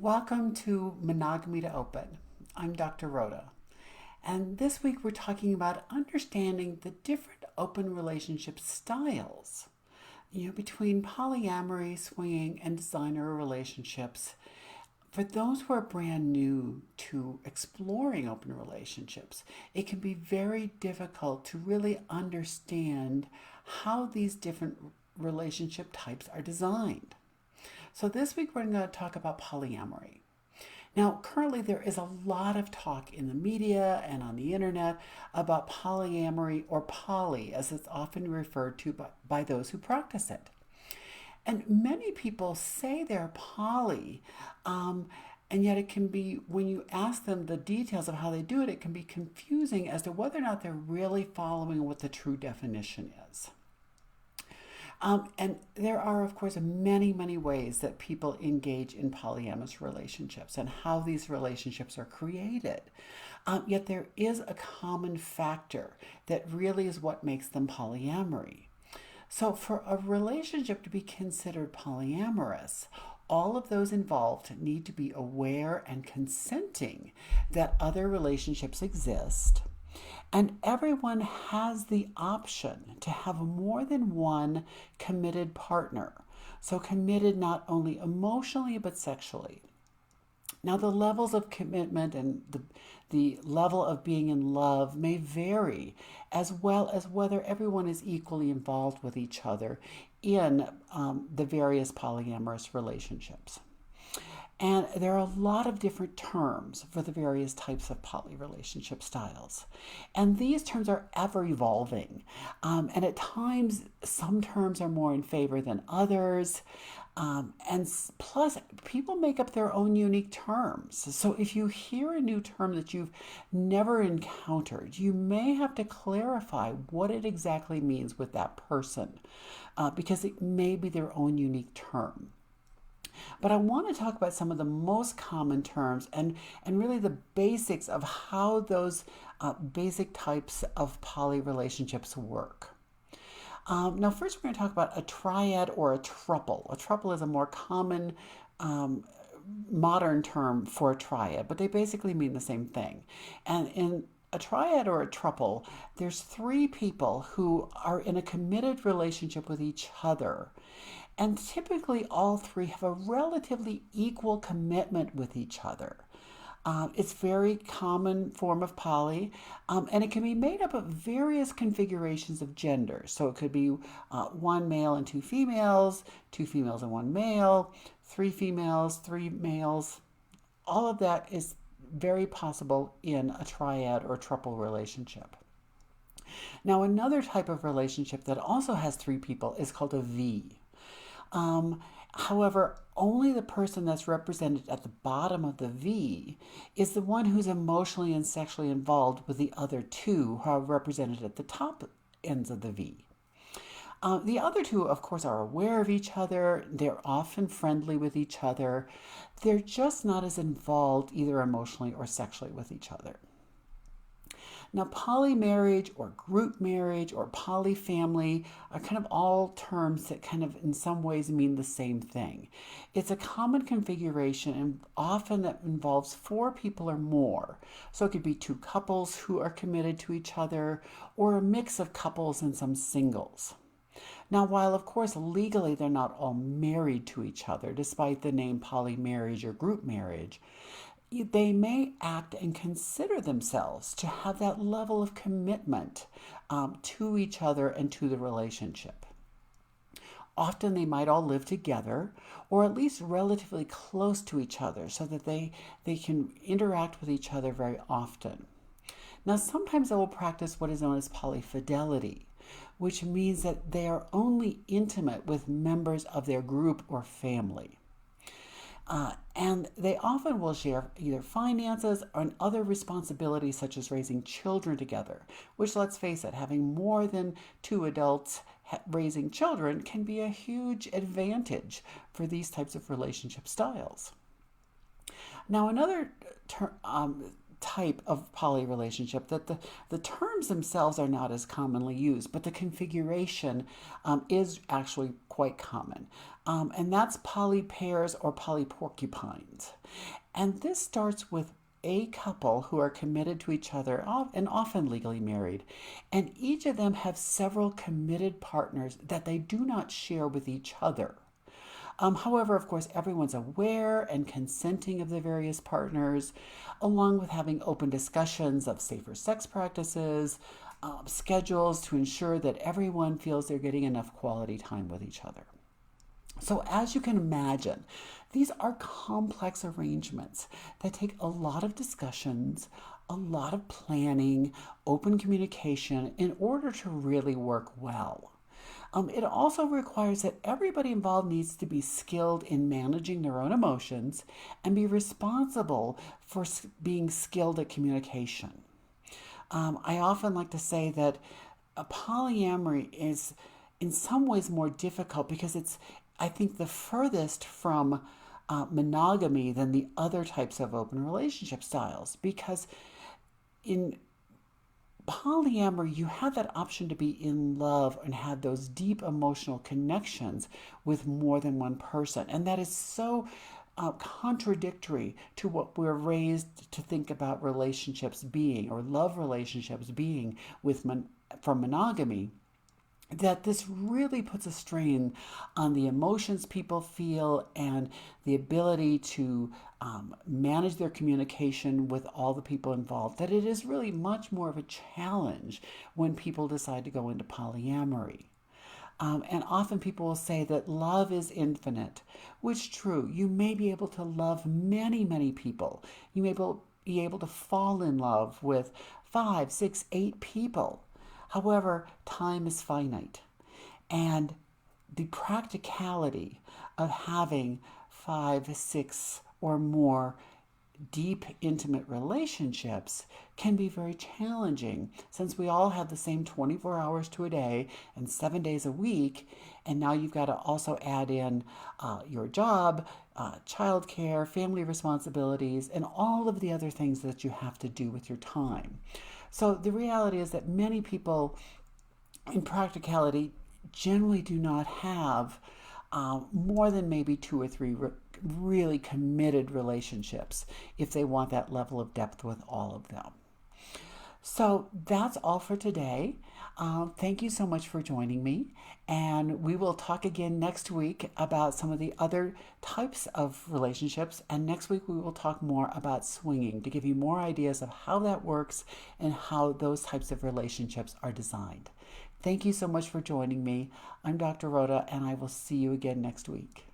Welcome to Monogamy to Open. I'm Dr. Rhoda, and this week we're talking about understanding the different open relationship styles, between polyamory, swinging, and designer relationships. For those who are brand new to exploring open relationships, it can be very difficult to really understand how these different relationship types are designed. So this week we're going to talk about polyamory. Now, currently there is a lot of talk in the media and on the internet about polyamory, or poly as it's often referred to by those who practice it. And many people say they're poly, and yet it can be, when you ask them the details of how they do it, it can be confusing as to whether or not they're really following what the true definition is. And there are, of course, many, many ways that people engage in polyamorous relationships and how these relationships are created. Yet there is a common factor that really is what makes them polyamory. So for a relationship to be considered polyamorous, all of those involved need to be aware and consenting that other relationships exist. And everyone has the option to have more than one committed partner. So committed not only emotionally but sexually. Now, the levels of commitment and the level of being in love may vary, as well as whether everyone is equally involved with each other in the various polyamorous relationships. And there are a lot of different terms for the various types of poly relationship styles. And these terms are ever evolving. And at times, some terms are more in favor than others. And plus, people make up their own unique terms. So if you hear a new term that you've never encountered, you may have to clarify what it exactly means with that person, because it may be their own unique term. But I want to talk about some of the most common terms and really the basics of how those basic types of poly relationships work. Now, first we're going to talk about a triad or a throuple. A throuple is a more common modern term for a triad, but they basically mean the same thing. And in a triad or a throuple, there's three people who are in a committed relationship with each other. And typically all three have a relatively equal commitment with each other. It's a very common form of poly, and it can be made up of various configurations of gender. So it could be one male and two females and one male, three females, three males. All of that is very possible in a triad or throuple relationship. Now, another type of relationship that also has three people is called a V. However, only the person that's represented at the bottom of the V is the one who's emotionally and sexually involved with the other two who are represented at the top ends of the V. The other two, of course, are aware of each other. They're often friendly with each other. They're just not as involved either emotionally or sexually with each other. Now, polymarriage or group marriage or polyfamily are kind of all terms that kind of in some ways mean the same thing. It's a common configuration and often that involves four people or more. So it could be two couples who are committed to each other or a mix of couples and some singles. Now, while of course legally they're not all married to each other, despite the name polymarriage or group marriage, they may act and consider themselves to have that level of commitment to each other and to the relationship. Often they might all live together or at least relatively close to each other so that they can interact with each other very often. Now, sometimes they will practice what is known as polyfidelity, which means that they are only intimate with members of their group or family. And they often will share either finances or other responsibilities such as raising children together, which, let's face it, having more than two adults raising children can be a huge advantage for these types of relationship styles. Now, another type of poly relationship that the terms themselves are not as commonly used, but the configuration is actually quite common. And that's poly pairs or poly porcupines. And this starts with a couple who are committed to each other and often legally married, and each of them have several committed partners that they do not share with each other. However, of course, everyone's aware and consenting of the various partners, along with having open discussions of safer sex practices, schedules to ensure that everyone feels they're getting enough quality time with each other. So, as you can imagine, these are complex arrangements that take a lot of discussions, a lot of planning, open communication in order to really work well. It also requires that everybody involved needs to be skilled in managing their own emotions and be responsible for being skilled at communication. I often like to say that a polyamory is in some ways more difficult because it's, I think, the furthest from monogamy than the other types of open relationship styles, because in polyamory, you have that option to be in love and have those deep emotional connections with more than one person. And that is so contradictory to what we're raised to think about relationships being, or love relationships being from monogamy, that this really puts a strain on the emotions people feel and the ability to manage their communication with all the people involved, that it is really much more of a challenge when people decide to go into polyamory. And often people will say that love is infinite, which is true. You may be able to love many, many people. You may be able to fall in love with 5, 6, 8 people. However, time is finite, and the practicality of having 5, 6, or more deep, intimate relationships can be very challenging, since we all have the same 24 hours to a day and 7 days a week, and now you've got to also add in your job, childcare, family responsibilities, and all of the other things that you have to do with your time. So the reality is that many people, in practicality, generally do not have more than maybe 2 or 3 really committed relationships if they want that level of depth with all of them. So that's all for today. Thank you so much for joining me. And we will talk again next week about some of the other types of relationships. And next week we will talk more about swinging to give you more ideas of how that works and how those types of relationships are designed. Thank you so much for joining me. I'm Dr. Rhoda, and I will see you again next week.